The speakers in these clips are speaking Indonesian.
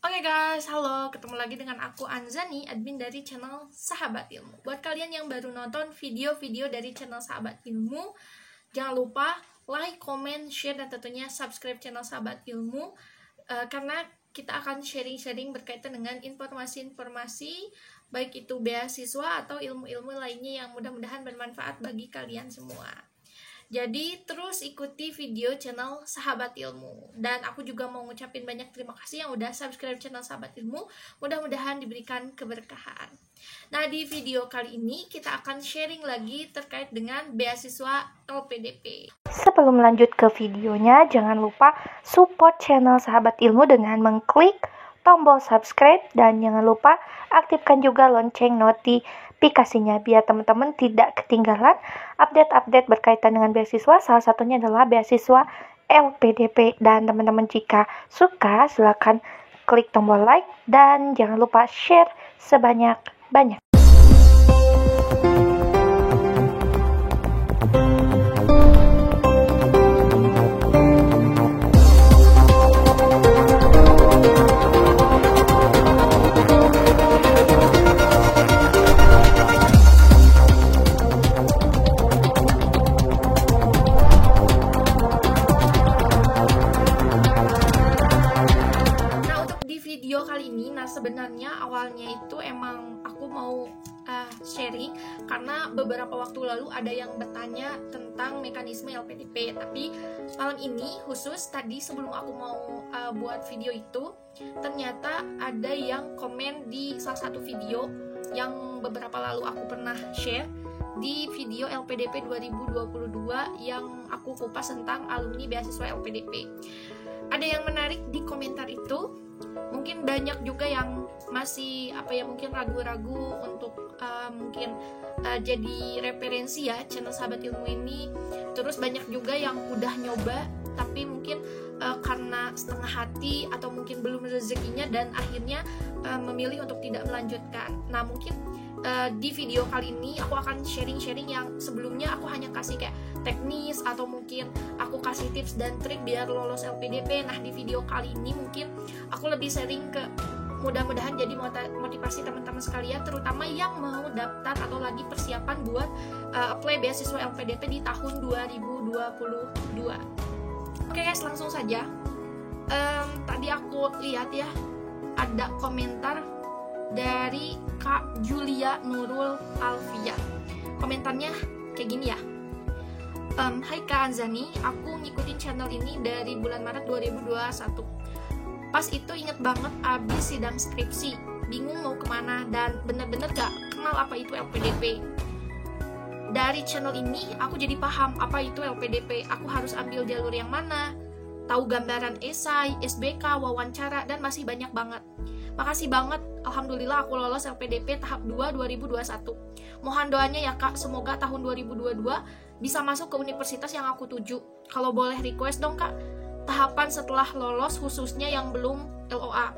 Oke guys, halo, ketemu lagi dengan aku Anzani, admin dari channel Sahabat Ilmu. Buat kalian yang baru nonton video-video dari channel Sahabat Ilmu, jangan lupa like, comment, share, dan tentunya subscribe channel Sahabat Ilmu, karena kita akan sharing-sharing berkaitan dengan informasi-informasi, baik itu beasiswa atau ilmu-ilmu lainnya yang mudah-mudahan bermanfaat bagi kalian semua. Jadi terus ikuti video channel Sahabat Ilmu. Dan aku juga mau ngucapin banyak terima kasih yang udah subscribe channel Sahabat Ilmu. Mudah-mudahan diberikan keberkahan. Nah, di video kali ini kita akan sharing lagi terkait dengan beasiswa LPDP. Sebelum lanjut ke videonya, jangan lupa support channel Sahabat Ilmu dengan mengklik tombol subscribe. Dan jangan lupa aktifkan juga lonceng notifikasinya biar teman-teman tidak ketinggalan update-update berkaitan dengan beasiswa. Salah satunya adalah beasiswa LPDP. Dan teman-teman jika suka silakan klik tombol like dan jangan lupa share sebanyak-banyak. Sebenarnya awalnya itu emang aku mau sharing karena beberapa waktu lalu ada yang bertanya tentang mekanisme LPDP, tapi malam ini khusus tadi sebelum aku mau buat video itu ternyata ada yang komen di salah satu video yang beberapa lalu aku pernah share di video LPDP 2022 yang aku kupas tentang alumni beasiswa LPDP. Ada yang menarik di komentar itu. Mungkin banyak juga yang masih mungkin ragu-ragu untuk jadi referensi ya channel Sahabat Ilmu ini. Terus banyak juga yang udah nyoba tapi mungkin karena setengah hati atau mungkin belum rezekinya dan akhirnya memilih untuk tidak melanjutkan. Nah, mungkin di video kali ini aku akan sharing-sharing yang sebelumnya aku hanya kasih kayak teknis atau mungkin aku kasih tips dan trik biar lolos LPDP. Nah, di video kali ini mungkin aku lebih sharing ke mudah-mudahan jadi motivasi teman-teman sekalian, terutama yang mau daftar atau lagi persiapan buat apply beasiswa LPDP di tahun 2022. Oke guys, langsung saja. Tadi aku lihat ya ada komentar dari Kak Julia Nurul Alfia. Komentarnya kayak gini ya. Hai Kak Anzani, aku ngikutin channel ini dari bulan Maret 2021. Pas itu inget banget abis sidang skripsi, bingung mau kemana dan bener-bener gak kenal apa itu LPDP. Dari channel ini aku jadi paham apa itu LPDP, aku harus ambil jalur yang mana, tahu gambaran esai, SBK, wawancara, dan masih banyak banget. Makasih banget, alhamdulillah aku lolos LPDP tahap 2 2021. Mohon doanya ya Kak, semoga tahun 2022 bisa masuk ke universitas yang aku tuju. Kalau boleh request dong Kak, tahapan setelah lolos khususnya yang belum LOA.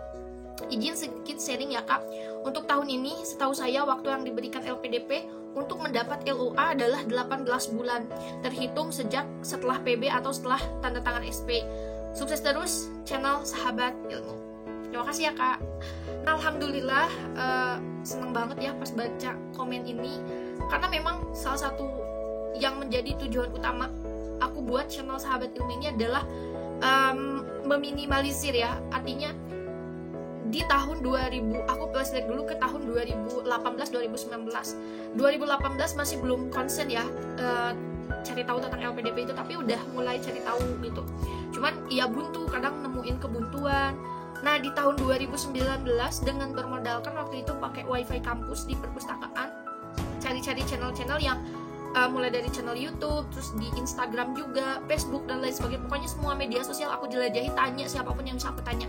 Izin sedikit sharing ya Kak. Untuk tahun ini, setahu saya waktu yang diberikan LPDP untuk mendapat LOA adalah 18 bulan, terhitung sejak setelah PB atau setelah tanda tangan SP. Sukses terus channel Sahabat Ilmu. Terima kasih ya Kak. Nah, alhamdulillah seneng banget ya pas baca komen ini, karena memang salah satu yang menjadi tujuan utama aku buat channel Sahabat Ilmu ini adalah meminimalisir ya, artinya di tahun 2000 aku flashback dulu ke tahun 2018-2019 masih belum konsen ya cari tahu tentang LPDP itu, tapi udah mulai cari tahu gitu, cuman ya buntu, kadang nemuin kebuntuan. Nah, di tahun 2019 dengan bermodalkan waktu itu pakai wifi kampus di perpustakaan, cari-cari channel-channel yang mulai dari channel YouTube, terus di Instagram juga, Facebook, dan lain sebagainya. Pokoknya semua media sosial aku jelajahi, tanya siapapun yang bisa aku tanya.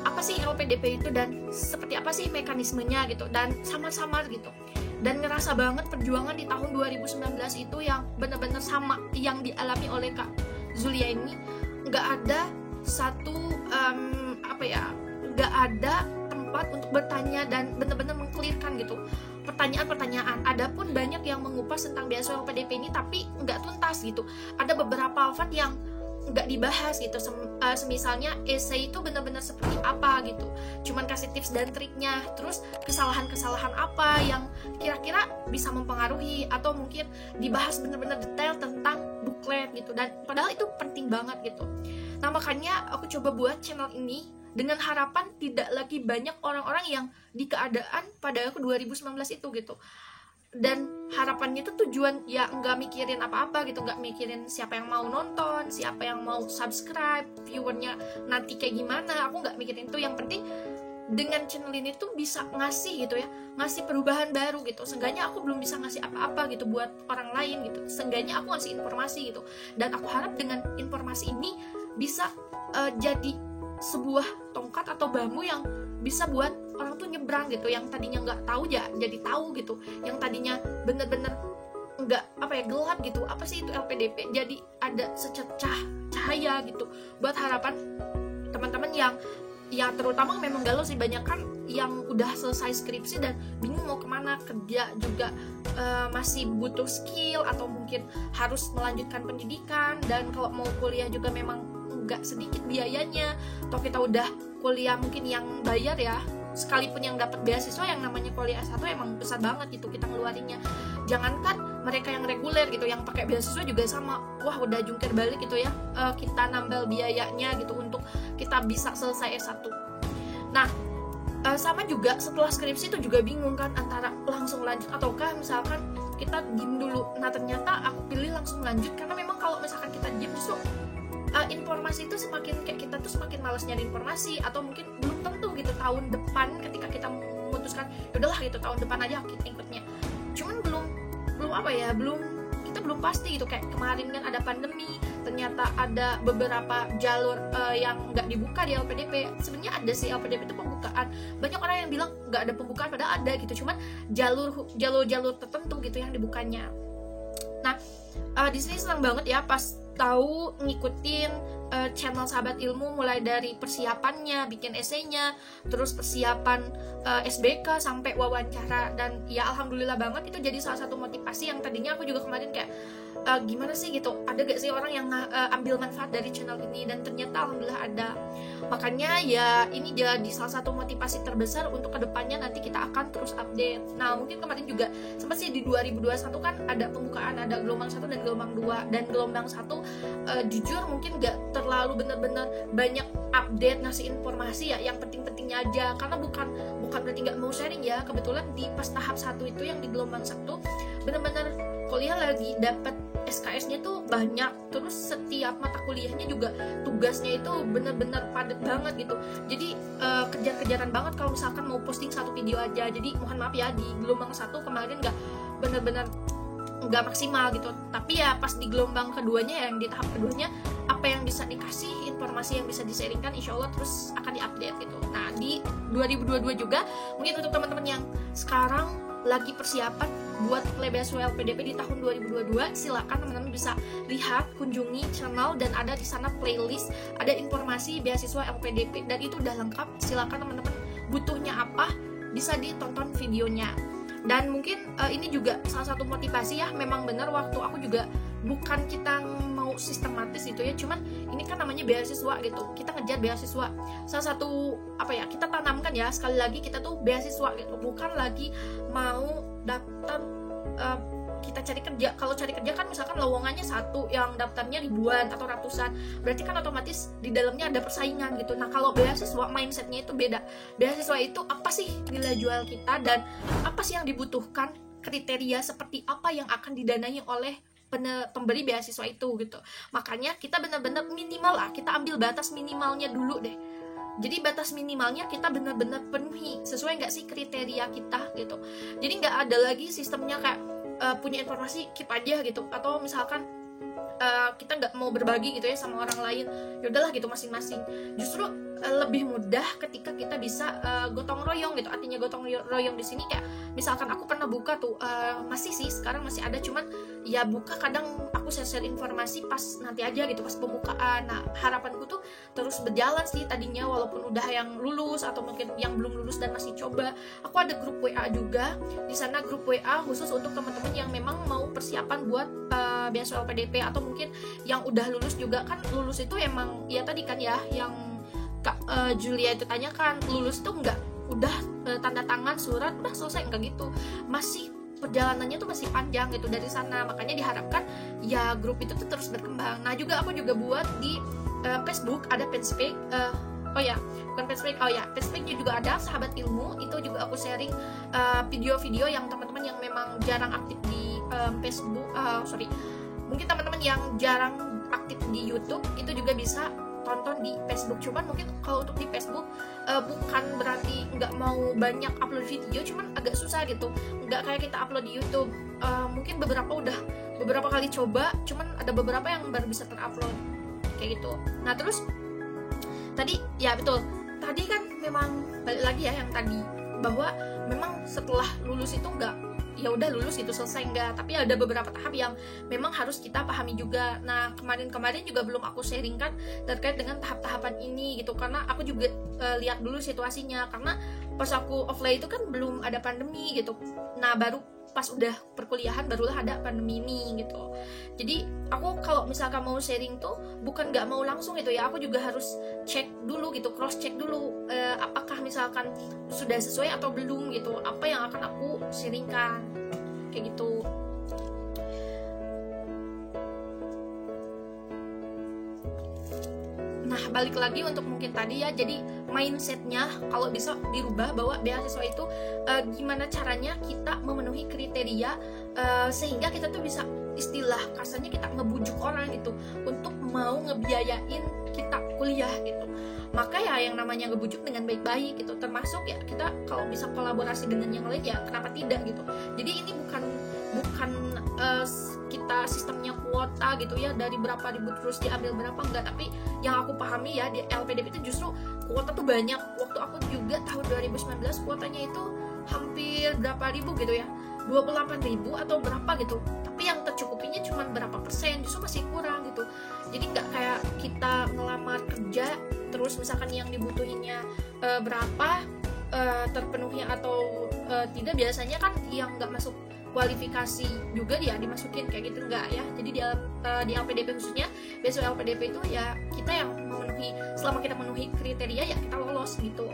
Apa sih LPDP itu dan seperti apa sih mekanismenya gitu, dan samar-samar gitu. Dan ngerasa banget perjuangan di tahun 2019 itu yang benar-benar sama yang dialami oleh Kak Zulia ini. Nggak ada satu nggak ada tempat untuk bertanya dan benar-benar mengklirkan gitu pertanyaan-pertanyaan. Adapun banyak yang mengupas tentang beasiswa LPDP ini tapi nggak tuntas gitu. Ada beberapa alfat yang nggak dibahas gitu. Semisalnya essay itu benar-benar seperti apa gitu, cuman kasih tips dan triknya, terus kesalahan-kesalahan apa yang kira-kira bisa mempengaruhi, atau mungkin dibahas benar-benar detail tentang booklet gitu, dan padahal itu penting banget gitu. Nah makanya aku coba buat channel ini dengan harapan tidak lagi banyak orang-orang yang di keadaan pada aku 2019 itu gitu. Dan harapannya itu tujuan ya nggak mikirin apa-apa gitu, nggak mikirin siapa yang mau nonton, siapa yang mau subscribe, viewernya nanti kayak gimana, aku nggak mikirin itu. Yang penting dengan channel ini tuh bisa ngasih gitu ya, ngasih perubahan baru gitu. Seenggaknya aku belum bisa ngasih apa-apa gitu buat orang lain gitu, seenggaknya aku ngasih informasi gitu. Dan aku harap dengan informasi ini bisa jadi sebuah tongkat atau bambu yang bisa buat orang tuh nyebrang gitu, yang tadinya nggak tahu ya jadi tahu gitu, yang tadinya bener-bener nggak gelap gitu, apa sih itu LPDP, jadi ada sececah cahaya gitu buat harapan teman-teman yang terutama memang galau sih, banyak kan yang udah selesai skripsi dan bingung mau kemana, kerja juga masih butuh skill, atau mungkin harus melanjutkan pendidikan, dan kalau mau kuliah juga memang nggak sedikit biayanya, atau kita udah kuliah mungkin yang bayar ya, sekalipun yang dapat beasiswa yang namanya kuliah S1 emang besar banget gitu kita ngeluarinnya. Jangankan mereka yang reguler gitu, yang pakai beasiswa juga sama, wah udah jungkir balik gitu ya, kita nambal biayanya gitu untuk kita bisa selesai S1. Nah sama juga setelah skripsi itu juga bingung kan antara langsung lanjut ataukah misalkan kita diem dulu. Nah ternyata aku pilih langsung lanjut, karena memang kalau misalkan kita diem justru informasi itu semakin kayak kita tuh semakin malas nyari informasi, atau mungkin belum tentu gitu tahun depan ketika kita memutuskan yaudahlah gitu tahun depan aja kita ikutnya, cuman kita belum pasti gitu. Kayak kemarin kan ada pandemi, ternyata ada beberapa jalur yang nggak dibuka di LPDP. Sebenarnya ada sih LPDP itu pembukaan, banyak orang yang bilang nggak ada pembukaan padahal ada gitu, cuman jalur tertentu gitu yang dibukanya. Nah di sini senang banget ya pas tahu ngikutin channel Sahabat Ilmu, mulai dari persiapannya, bikin esainya, terus persiapan SBK sampai wawancara, dan ya alhamdulillah banget itu jadi salah satu motivasi yang tadinya aku juga kemarin kayak gimana sih gitu, ada gak sih orang yang ambil manfaat dari channel ini, dan ternyata alhamdulillah ada. Makanya ya ini jadi salah satu motivasi terbesar untuk kedepannya nanti kita akan terus update. Nah mungkin kemarin juga sempat sih di 2021 kan ada pembukaan, ada gelombang 1 dan gelombang 2, dan gelombang 1 jujur mungkin gak terlalu benar-benar banyak update ngasih informasi ya, yang penting-pentingnya aja, karena bukan berarti gak mau sharing ya. Kebetulan di pas tahap 1 itu yang di gelombang 1 benar-benar kuliah lagi dapat SKS-nya tuh banyak, terus setiap mata kuliahnya juga tugasnya itu benar-benar padat banget gitu. Jadi kejar-kejaran banget kalau misalkan mau posting satu video aja. Jadi mohon maaf ya, di gelombang 1 kemarin nggak benar-benar nggak maksimal gitu. Tapi ya pas di gelombang keduanya, yang di tahap keduanya, apa yang bisa dikasih, informasi yang bisa disaringkan, insya Allah terus akan diupdate gitu. Nah di 2022 juga mungkin untuk teman-teman yang sekarang lagi persiapan buat beasiswa LPDP di tahun 2022, silakan teman-teman bisa lihat, kunjungi channel, dan ada di sana playlist, ada informasi beasiswa LPDP, dan itu udah lengkap. Silakan teman-teman butuhnya apa bisa ditonton videonya. Dan mungkin ini juga salah satu motivasi ya, memang benar waktu aku juga bukan kita mau sistematis gitu ya, cuman ini kan namanya beasiswa gitu, kita ngejar beasiswa. Salah satu kita tanamkan ya, sekali lagi kita tuh beasiswa gitu, bukan lagi mau daftar kita cari kerja. Kalau cari kerja kan misalkan lowongannya satu, yang daftarnya ribuan atau ratusan, berarti kan otomatis di dalamnya ada persaingan gitu. Nah kalau beasiswa mindsetnya itu beda. Beasiswa itu apa sih nilai jual kita, dan apa sih yang dibutuhkan, kriteria seperti apa yang akan didanai oleh pemberi beasiswa itu gitu. Makanya kita benar-benar minimal lah, kita ambil batas minimalnya dulu deh. Jadi batas minimalnya kita benar-benar penuhi, sesuai nggak sih kriteria kita gitu. Jadi nggak ada lagi sistemnya kayak punya informasi keep aja gitu, atau misalkan kita nggak mau berbagi gitu ya sama orang lain, yaudahlah gitu masing-masing. Justru lebih mudah ketika kita bisa gotong royong gitu. Artinya gotong royong di sini kayak misalkan aku pernah buka tuh, masih sih sekarang masih ada, cuman ya buka kadang aku share informasi pas nanti aja gitu, pas pembukaan. Nah harapanku tuh terus berjalan sih tadinya, walaupun udah yang lulus atau mungkin yang belum lulus dan masih coba. Aku ada grup WA juga, di sana grup WA khusus untuk teman-teman yang memang mau persiapan buat beasiswa LPDP, atau mungkin yang udah lulus juga. Kan lulus itu emang ya tadi kan ya yang Kak Julia itu tanyakan, lulus itu enggak udah tanda tangan surat udah selesai, enggak gitu, masih perjalanannya tuh masih panjang gitu dari sana. Makanya diharapkan ya grup itu tuh terus berkembang. Nah juga aku juga buat di Facebook ada fanspage, fanspage juga ada Sahabat Ilmu. Itu juga aku sharing video-video yang teman-teman yang memang jarang aktif di Facebook, mungkin teman-teman yang jarang aktif di YouTube itu juga bisa tonton di Facebook. Cuman mungkin kalau untuk di Facebook bukan berarti nggak mau banyak upload video, cuman agak susah gitu, nggak kayak kita upload di YouTube. Mungkin beberapa kali coba, cuman ada beberapa yang baru bisa terupload kayak gitu. Nah terus tadi ya betul, tadi kan memang balik lagi ya yang tadi, bahwa memang setelah lulus itu nggak ya udah lulus gitu selesai, enggak, tapi ada beberapa tahap yang memang harus kita pahami juga. Nah kemarin juga belum aku sharingkan terkait dengan tahap-tahapan ini gitu, karena aku juga lihat dulu situasinya, karena pas aku offline itu kan belum ada pandemi gitu. Nah baru pas udah perkuliahan barulah ada pandemi ini gitu. Jadi aku kalau misalkan mau sharing tuh bukan nggak mau langsung gitu ya, aku juga harus cek dulu gitu, cross check dulu apakah misalkan sudah sesuai atau belum gitu, apa yang akan aku sharingkan kayak gitu. Nah balik lagi untuk mungkin tadi ya, jadi mindsetnya kalau bisa dirubah bahwa beasiswa itu gimana caranya kita memenuhi kriteria sehingga kita tuh bisa istilah kasarnya kita ngebujuk orang gitu untuk mau ngebiayain kita kuliah gitu. Maka ya yang namanya ngebujuk dengan baik-baik gitu, termasuk ya kita kalau bisa kolaborasi dengan yang lain ya kenapa tidak gitu. Jadi ini bukan kita sistemnya kuota gitu ya, dari berapa ribu terus diambil berapa, enggak. Tapi yang aku pahami ya di LPDP itu justru kuota tuh banyak. Waktu aku juga tahun 2019 kuotanya itu hampir berapa ribu gitu ya, 28.000 atau berapa gitu, tapi yang tercukupinya cuma berapa persen, justru masih kurang gitu. Jadi nggak kayak kita ngelamar kerja terus misalkan yang dibutuhinnya berapa terpenuhi atau tidak. Biasanya kan yang nggak masuk kualifikasi juga dia dimasukin kayak gitu, enggak ya. Jadi di LPDP khususnya, beasiswa LPDP itu ya kita yang memenuhi, selama kita memenuhi kriteria ya kita lolos gitu.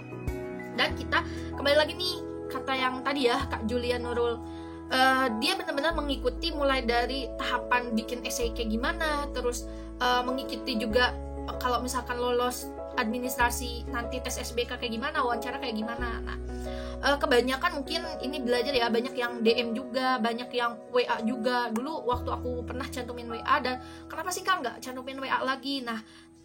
Dan kita kembali lagi nih kata yang tadi ya Kak Julia Nurul, dia benar-benar mengikuti mulai dari tahapan bikin essay kayak gimana, terus mengikuti juga kalau misalkan lolos administrasi nanti tes SBK kayak gimana, wawancara kayak gimana. Nah kebanyakan mungkin ini belajar ya, banyak yang DM juga, banyak yang WA juga. Dulu waktu aku pernah cantumin WA dan kenapa sih Kak nggak cantumin WA lagi. Nah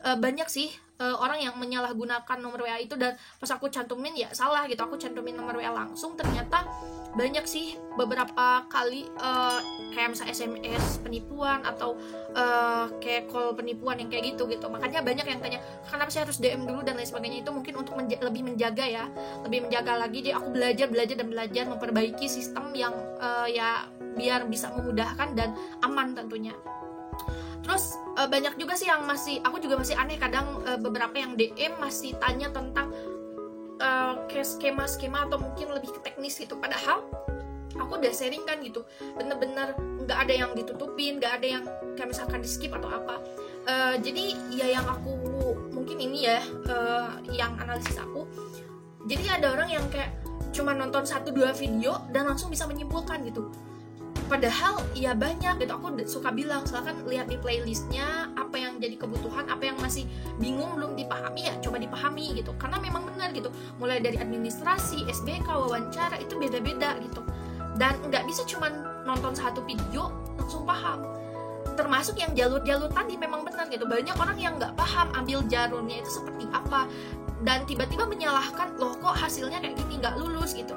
banyak sih orang yang menyalahgunakan nomor WA itu, dan pas aku cantumin ya salah gitu, aku cantumin nomor WA langsung, ternyata banyak sih beberapa kali kayak misalnya SMS penipuan atau kayak call penipuan yang kayak gitu. Makanya banyak yang tanya kenapa sih harus DM dulu dan lain sebagainya. Itu mungkin untuk lebih menjaga lagi. Jadi aku belajar memperbaiki sistem yang ya biar bisa memudahkan dan aman tentunya. Terus banyak juga sih yang aku juga masih aneh kadang, beberapa yang DM masih tanya tentang kayak skema-skema atau mungkin lebih ke teknis gitu, padahal aku udah sharing kan gitu, bener-bener nggak ada yang ditutupin, nggak ada yang kayak misalkan di skip atau apa. Jadi ya yang aku mungkin ini ya yang analisis aku, jadi ada orang yang kayak cuma nonton 1-2 video dan langsung bisa menyimpulkan gitu. Padahal ya banyak gitu, aku suka bilang silakan lihat di playlistnya apa yang jadi kebutuhan, apa yang masih bingung belum dipahami ya coba dipahami gitu, karena memang benar gitu, mulai dari administrasi, SBK, wawancara itu beda-beda gitu, dan nggak bisa cuma nonton 1 video langsung paham. Termasuk yang jalur-jalur tadi memang benar gitu, banyak orang yang nggak paham ambil jalurnya itu seperti apa dan tiba-tiba menyalahkan, loh kok hasilnya kayak gini, nggak lulus gitu.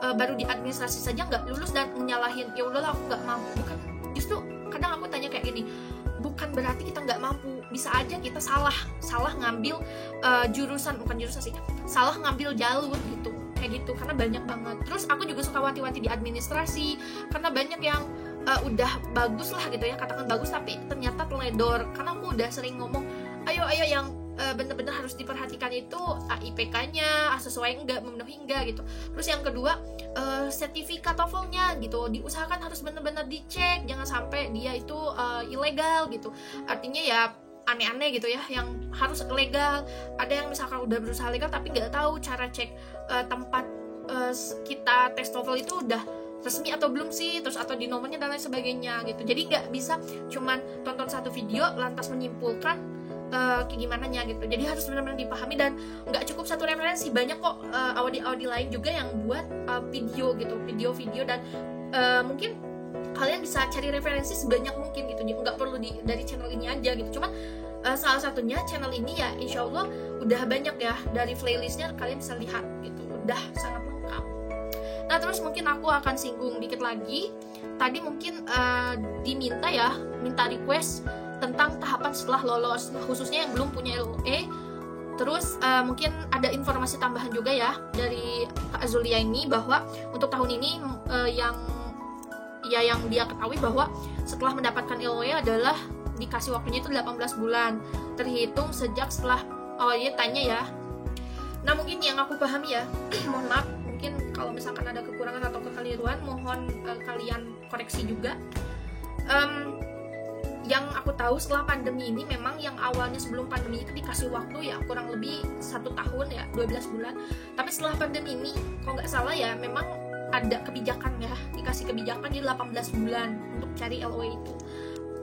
Baru di administrasi saja nggak lulus dan menyalahin, ya udahlah aku nggak mampu. Bukan, justru kadang aku tanya kayak gini, bukan berarti kita nggak mampu, bisa aja kita salah ngambil salah ngambil jalur gitu, kayak gitu, karena banyak banget. Terus aku juga suka wanti-wanti di administrasi, karena banyak yang udah bagus lah gitu ya, katakan bagus tapi ternyata teledor. Karena aku udah sering ngomong, ayo yang benar-benar harus diperhatikan itu IPK-nya sesuai enggak, memenuhi enggak gitu. Terus yang kedua, sertifikat TOEFL-nya gitu diusahakan harus benar-benar dicek, jangan sampai dia itu ilegal gitu. Artinya ya aneh-aneh gitu ya, yang harus legal. Ada yang misalkan udah berusaha legal tapi nggak tahu cara cek tempat kita tes TOEFL itu udah resmi atau belum sih, terus atau di nomornya dan lain sebagainya gitu. Jadi nggak bisa cuman tonton satu video lantas menyimpulkan kayak gimana nya gitu. Jadi harus benar-benar dipahami, dan nggak cukup satu referensi, banyak kok audi lain juga yang buat video gitu, video-video, dan mungkin kalian bisa cari referensi sebanyak mungkin gitu, nggak perlu dari channel ini aja gitu. Cuma salah satunya channel ini ya insya Allah udah banyak ya, dari playlistnya kalian bisa lihat gitu, udah sangat lengkap. Nah terus mungkin aku akan singgung dikit lagi, tadi mungkin minta request tentang tahapan setelah lolos, khususnya yang belum punya LOE. Terus mungkin ada informasi tambahan juga ya dari Kak Azulia ini, bahwa untuk tahun ini yang dia ketahui bahwa setelah mendapatkan LOE adalah dikasih waktunya itu 18 bulan terhitung sejak setelah dia tanya ya. Nah mungkin yang aku pahami ya mohon maaf, mungkin kalau misalkan ada kekurangan atau kekeliruan mohon kalian koreksi juga. Yang aku tahu setelah pandemi ini memang yang awalnya sebelum pandemi itu dikasih waktu ya kurang lebih 1 tahun ya, 12 bulan. Tapi setelah pandemi ini kalau nggak salah ya memang ada kebijakan ya, dikasih kebijakan di 18 bulan untuk cari LOE itu.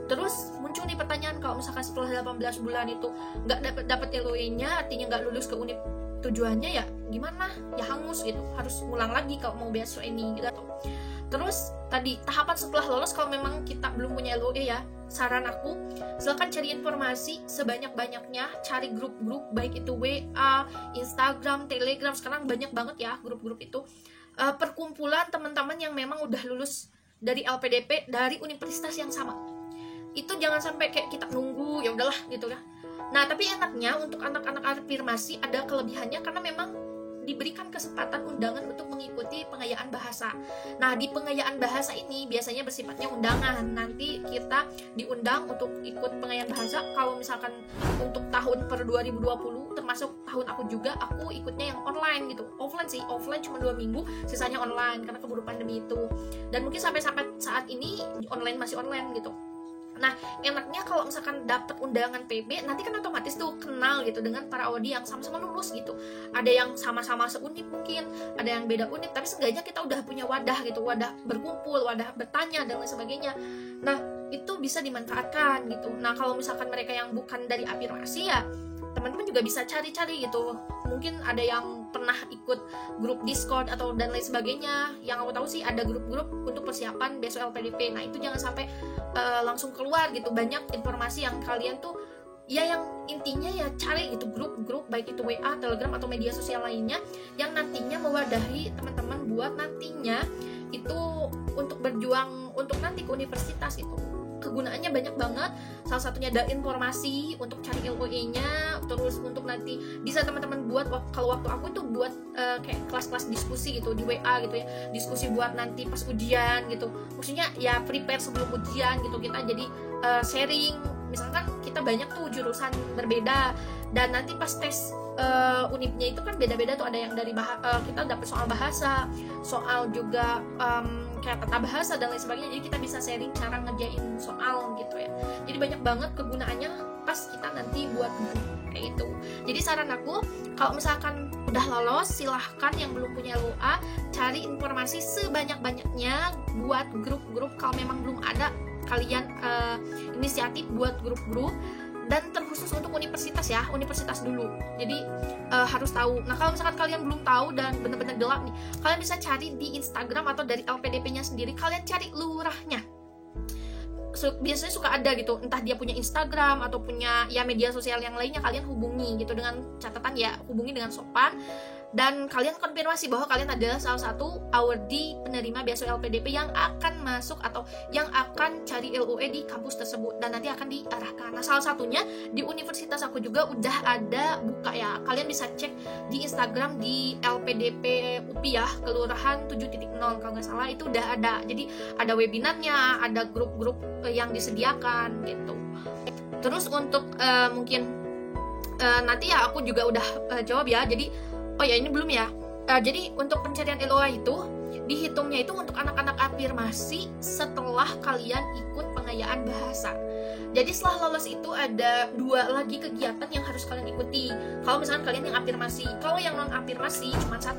Terus muncul nih pertanyaan, kalau misalkan setelah 18 bulan itu nggak dapat LOE-nya, artinya nggak lulus ke univ tujuannya, ya gimana? Ya hangus gitu, harus ngulang lagi kalau mau beasiswa ini gitu. Terus tadi tahapan setelah lolos, kalau memang kita belum punya LOE ya, saran aku silakan cari informasi sebanyak-banyaknya, cari grup-grup baik itu WA, Instagram, Telegram, sekarang banyak banget ya grup-grup itu, perkumpulan teman-teman yang memang udah lulus dari LPDP dari universitas yang sama. Itu jangan sampai kayak kita nunggu ya udahlah gitu ya. Nah tapi enaknya untuk anak-anak afirmasi ada kelebihannya karena memang diberikan kesempatan undangan untuk mengikuti pengayaan bahasa. Nah di pengayaan bahasa ini biasanya bersifatnya undangan. Nanti kita diundang untuk ikut pengayaan bahasa. Kalau misalkan untuk tahun per 2020 termasuk tahun aku juga, aku ikutnya yang online gitu. Offline sih, offline cuma 2 minggu, sisanya online karena keburu pandemi itu. Dan mungkin sampai saat ini online masih online gitu. Nah, enaknya kalau misalkan dapat undangan PB, nanti kan otomatis tuh kenal gitu dengan para audi yang sama-sama lulus gitu. Ada yang sama-sama seunip mungkin, ada yang beda unip, tapi seenggaknya kita udah punya wadah gitu, wadah berkumpul, wadah bertanya dan lain sebagainya. Nah, itu bisa dimanfaatkan gitu. Nah, kalau misalkan mereka yang bukan dari afirmasi ya, teman-teman juga bisa cari-cari gitu. Mungkin ada yang pernah ikut grup Discord atau dan lain sebagainya. Yang aku tahu sih ada grup-grup untuk persiapan besok LPDP. Nah, itu jangan sampai langsung keluar gitu. Banyak informasi yang kalian tuh ya, yang intinya ya cari gitu grup-grup baik itu WA, Telegram atau media sosial lainnya yang nantinya mewadahi teman-teman buat nantinya itu untuk berjuang untuk nanti ke universitas itu. Kegunaannya banyak banget. Salah satunya ada informasi untuk cari LOE-nya, terus untuk nanti bisa teman-teman buat, kalau waktu aku itu buat kayak kelas-kelas diskusi gitu di WA gitu ya, diskusi buat nanti pas ujian gitu. Maksudnya ya prepare sebelum ujian gitu, kita jadi sharing. Misalkan kita banyak tuh jurusan berbeda dan nanti pas tes unipnya itu kan beda-beda tuh, ada yang dari kita dapat soal bahasa, soal juga kayak tata bahasa dan lain sebagainya. Jadi kita bisa sharing cara ngerjain soal gitu ya. Jadi banyak banget kegunaannya pas kita nanti buat kayak itu. Jadi saran aku, kalau misalkan udah lolos, silahkan yang belum punya LOA cari informasi sebanyak-banyaknya, buat grup-grup. Kalau memang belum ada, kalian inisiatif buat grup-grup. Dan terkhusus untuk universitas ya, universitas dulu. Jadi harus tahu. Nah kalau misalkan kalian belum tahu dan benar-benar gelap nih, kalian bisa cari di Instagram atau dari LPDP-nya sendiri. Kalian cari lurahnya. Biasanya suka ada gitu, entah dia punya Instagram atau punya ya media sosial yang lainnya, kalian hubungi gitu dengan catatan ya, hubungi dengan sopan. Dan kalian konfirmasi bahwa kalian adalah salah satu awardee penerima beasiswa LPDP yang akan masuk atau yang akan cari LOE di kampus tersebut, dan nanti akan diarahkan. Nah salah satunya di universitas aku juga udah ada buka ya, kalian bisa cek di Instagram di LPDP UPI ya, Kelurahan 7.0 kalau nggak salah, itu udah ada. Jadi ada webinarnya, ada grup-grup yang disediakan gitu. Terus untuk mungkin nanti ya aku juga udah jawab ya. Jadi oh ya ini belum ya. Jadi untuk pencarian LOA itu dihitungnya itu untuk anak-anak afirmasi setelah kalian ikut pengayaan bahasa. Jadi setelah lolos itu ada 2 lagi kegiatan yang harus kalian ikuti. Kalau misalkan kalian yang afirmasi, kalau yang non afirmasi cuma 1,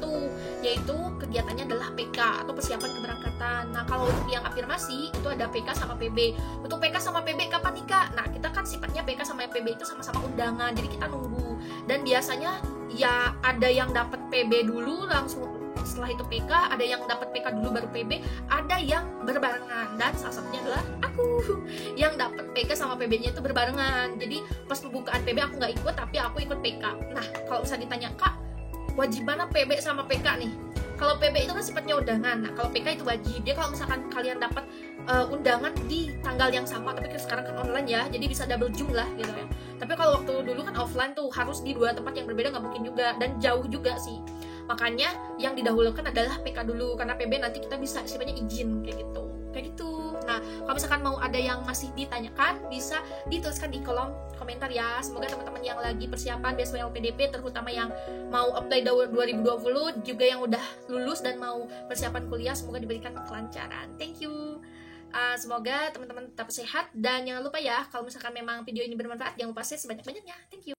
yaitu kegiatannya adalah PK atau persiapan keberangkatan. Nah kalau untuk yang afirmasi itu ada PK sama PB. Untuk PK sama PB kapan nih Kak? Nah kita kan sifatnya PK sama PB itu sama-sama undangan, jadi kita nunggu. Dan biasanya ya ada yang dapat PB dulu langsung setelah itu PK, ada yang dapat PK dulu baru PB, ada yang berbarengan, dan salah satunya adalah aku yang dapat PK sama PB-nya itu berbarengan. Jadi pas pembukaan PB aku nggak ikut, tapi aku ikut PK. Nah kalau bisa ditanya Kak, wajib mana PB sama PK nih? Kalau PB itu kan sifatnya undangan, nah kalau PK itu wajib. Dia kalau misalkan kalian dapat undangan di tanggal yang sama, tapi sekarang kan online ya, jadi bisa double jumlah gitu ya. Tapi kalau waktu dulu kan offline tuh harus di 2 tempat yang berbeda, nggak mungkin juga, dan jauh juga sih. Makanya yang didahulukan adalah PK dulu, karena PB nanti kita bisa sifatnya izin kayak gitu. Nah kalau misalkan mau ada yang masih ditanyakan, bisa dituliskan di kolom komentar ya. Semoga teman-teman yang lagi persiapan beasiswa LPDP, terutama yang mau apply 2020, juga yang udah lulus dan mau persiapan kuliah, semoga diberikan kelancaran. Thank you. Semoga teman-teman tetap sehat, dan jangan lupa ya kalau misalkan memang video ini bermanfaat, jangan lupa share sebanyak-banyaknya. Thank you.